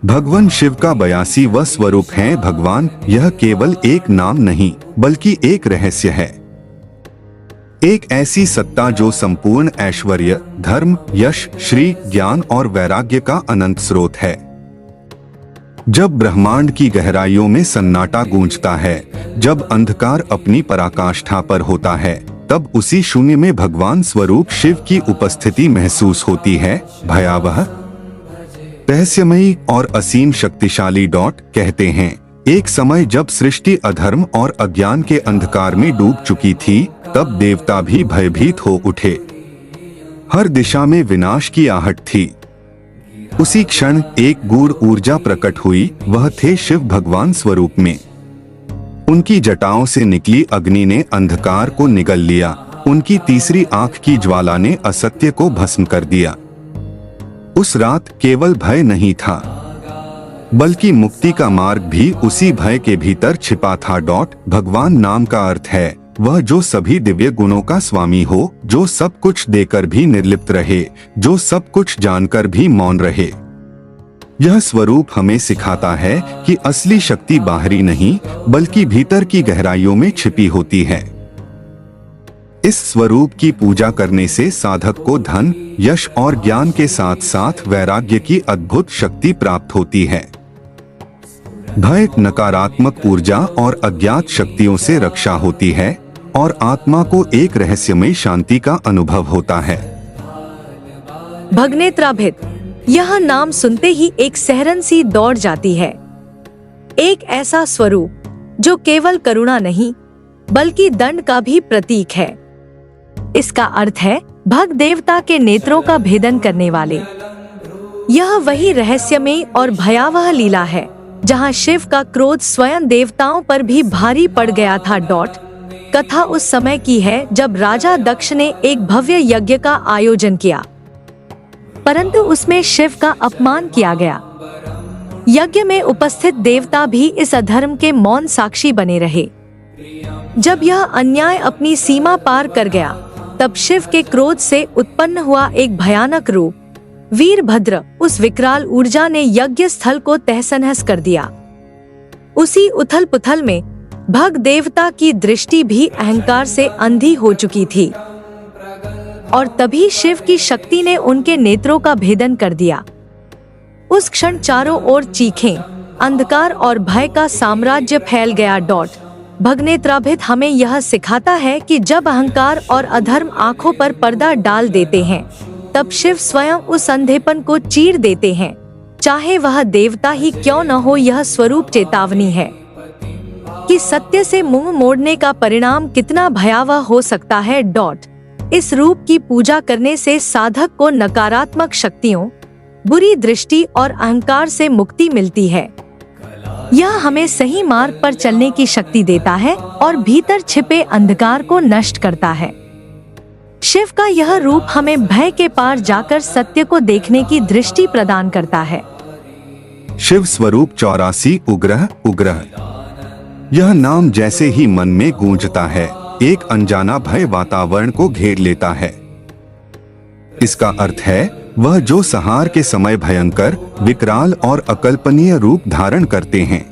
भगवान शिव का 82वां स्वरूप है भगवान। यह केवल एक नाम नहीं बल्कि एक रहस्य है, एक ऐसी सत्ता जो संपूर्ण ऐश्वर्य, धर्म, यश, श्री, ज्ञान और वैराग्य का अनंत स्रोत है। जब ब्रह्मांड की गहराइयों में सन्नाटा गूंजता है, जब अंधकार अपनी पराकाष्ठा पर होता है, तब उसी शून्य में भगवान स्वरूप शिव की उपस्थिति महसूस होती है। भयावह, रहस्यमयी और असीम शक्तिशाली। कहते हैं एक समय जब सृष्टि अधर्म और अज्ञान के अंधकार में डूब चुकी थी, तब देवता भी भयभीत हो उठे। हर दिशा में विनाश की आहट थी। उसी क्षण एक गूढ़ ऊर्जा प्रकट हुई। वह थे शिव भगवान स्वरूप में। उनकी जटाओं से निकली अग्नि ने अंधकार को निगल लिया। उनकी तीसरी आंख की ज्वाला ने असत्य को भस्म कर दिया। उस रात केवल भय नहीं था, बल्कि मुक्ति का मार्ग भी उसी भय के भीतर छिपा था। भगवान नाम का अर्थ है वह जो सभी दिव्य गुणों का स्वामी हो, जो सब कुछ देकर भी निर्लिप्त रहे, जो सब कुछ जानकर भी मौन रहे। यह स्वरूप हमें सिखाता है कि असली शक्ति बाहरी नहीं बल्कि भीतर की गहराइयों में छिपी होती है। इस स्वरूप की पूजा करने से साधक को धन, यश और ज्ञान के साथ साथ वैराग्य की अद्भुत शक्ति प्राप्त होती है। भय, नकारात्मक ऊर्जा और अज्ञात शक्तियों से रक्षा होती है और आत्मा को एक रहस्यमय शांति का अनुभव होता है। भगनेत्राभित, यह नाम सुनते ही एक सिहरन सी दौड़ जाती है। एक ऐसा स्वरूप जो केवल करुणा नहीं बल्कि दंड का भी प्रतीक है। इसका अर्थ है भग देवता के नेत्रों का भेदन करने वाले। यह वही रहस्यमय और भयावह लीला है जहां शिव का क्रोध स्वयं देवताओं पर भी भारी पड़ गया था। कथा उस समय की है जब राजा दक्ष ने एक भव्य यज्ञ का आयोजन किया, परंतु उसमें शिव का अपमान किया गया। यज्ञ में उपस्थित देवता भी इस अधर्म के मौन साक्षी बने रहे। जब यह अन्याय अपनी सीमा पार कर गया, तब शिव के क्रोध से उत्पन्न हुआ एक भयानक रूप वीरभद्र, उस विकराल ऊर्जा ने यज्ञ स्थल को तहस-नहस कर दिया। उसी उथल पुथल में भग देवता की दृष्टि भी अहंकार से अंधी हो चुकी थी और तभी शिव की शक्ति ने उनके नेत्रों का भेदन कर दिया। उस क्षण चारों ओर चीखें, अंधकार और भय का साम्राज्य फैल गया। भगनेत्राभित हमें यह सिखाता है कि जब अहंकार और अधर्म आंखों पर पर्दा डाल देते हैं, तब शिव स्वयं उस अंधेपन को चीर देते हैं, चाहे वह देवता ही क्यों न हो। यह स्वरूप चेतावनी है कि सत्य से मुंह मोड़ने का परिणाम कितना भयावह हो सकता है। इस रूप की पूजा करने से साधक को नकारात्मक शक्तियों, बुरी दृष्टि और अहंकार से मुक्ति मिलती है। यह हमें सही मार्ग पर चलने की शक्ति देता है और भीतर छिपे अंधकार को नष्ट करता है। शिव का यह रूप हमें भय के पार जाकर सत्य को देखने की दृष्टि प्रदान करता है। शिव स्वरूप 84 उग्रह। यह नाम जैसे ही मन में गूंजता है, एक अनजाना भय वातावरण को घेर लेता है। इसका अर्थ है वह जो संहार के समय भयंकर, विकराल और अकल्पनीय रूप धारण करते हैं।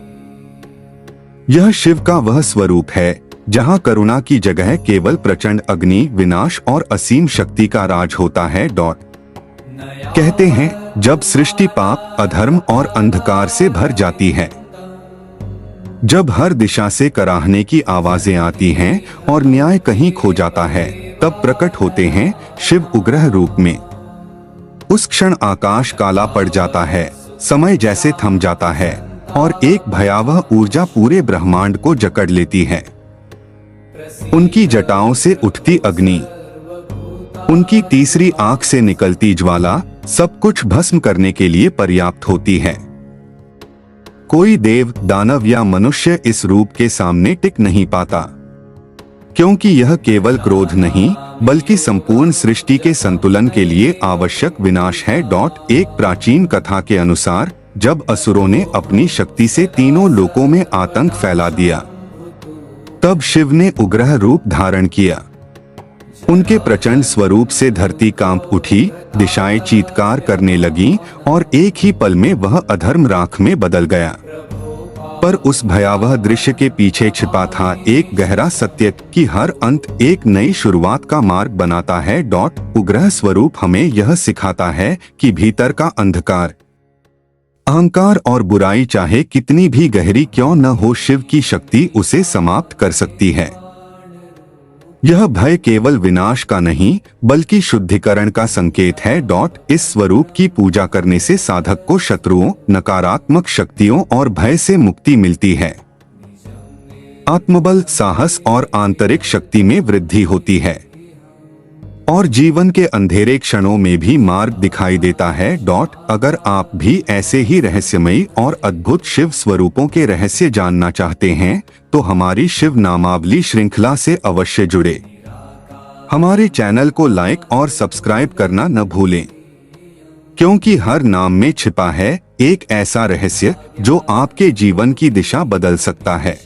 यह शिव का वह स्वरूप है जहां करुणा की जगह केवल प्रचंड अग्नि, विनाश और असीम शक्ति का राज होता है। कहते हैं जब सृष्टि पाप, अधर्म और अंधकार से भर जाती है, जब हर दिशा से कराहने की आवाजें आती हैं और न्याय कहीं खो जाता है, तब प्रकट होते हैं शिव उग्रह रूप में। उस क्षण आकाश काला पड़ जाता है, समय जैसे थम जाता है और एक भयावह ऊर्जा पूरे ब्रह्मांड को जकड़ लेती है। उनकी जटाओं से उठती अग्नि, उनकी तीसरी आंख से निकलती ज्वाला सब कुछ भस्म करने के लिए पर्याप्त होती है। कोई देव, दानव या मनुष्य इस रूप के सामने टिक नहीं पाता, क्योंकि यह केवल क्रोध नहीं बल्कि संपूर्ण सृष्टि के संतुलन के लिए आवश्यक विनाश है। एक प्राचीन कथा के अनुसार जब असुरों ने अपनी शक्ति से तीनों लोकों में आतंक फैला दिया, तब शिव ने उग्रह रूप धारण किया। उनके प्रचंड स्वरूप से धरती कांप उठी, दिशाएं चीत्कार करने लगीं और एक ही पल में वह अधर्म राख में बदल गया। पर उस भयावह दृश्य के पीछे छिपा था एक गहरा सत्य कि हर अंत एक नई शुरुआत का मार्ग बनाता है। उग्र स्वरूप हमें यह सिखाता है कि भीतर का अंधकार, अहंकार और बुराई चाहे कितनी भी गहरी क्यों न हो, शिव की शक्ति उसे समाप्त कर सकती है। यह भय केवल विनाश का नहीं बल्कि शुद्धिकरण का संकेत है। इस स्वरूप की पूजा करने से साधक को शत्रुओं, नकारात्मक शक्तियों और भय से मुक्ति मिलती है। आत्मबल, साहस और आंतरिक शक्ति में वृद्धि होती है और जीवन के अंधेरे क्षणों में भी मार्ग दिखाई देता है। अगर आप भी ऐसे ही रहस्यमयी और अद्भुत शिव स्वरूपों के रहस्य जानना चाहते हैं तो हमारी शिव नामावली श्रृंखला से अवश्य जुड़े। हमारे चैनल को लाइक और सब्सक्राइब करना न भूलें, क्योंकि हर नाम में छिपा है एक ऐसा रहस्य जो आपके जीवन की दिशा बदल सकता है।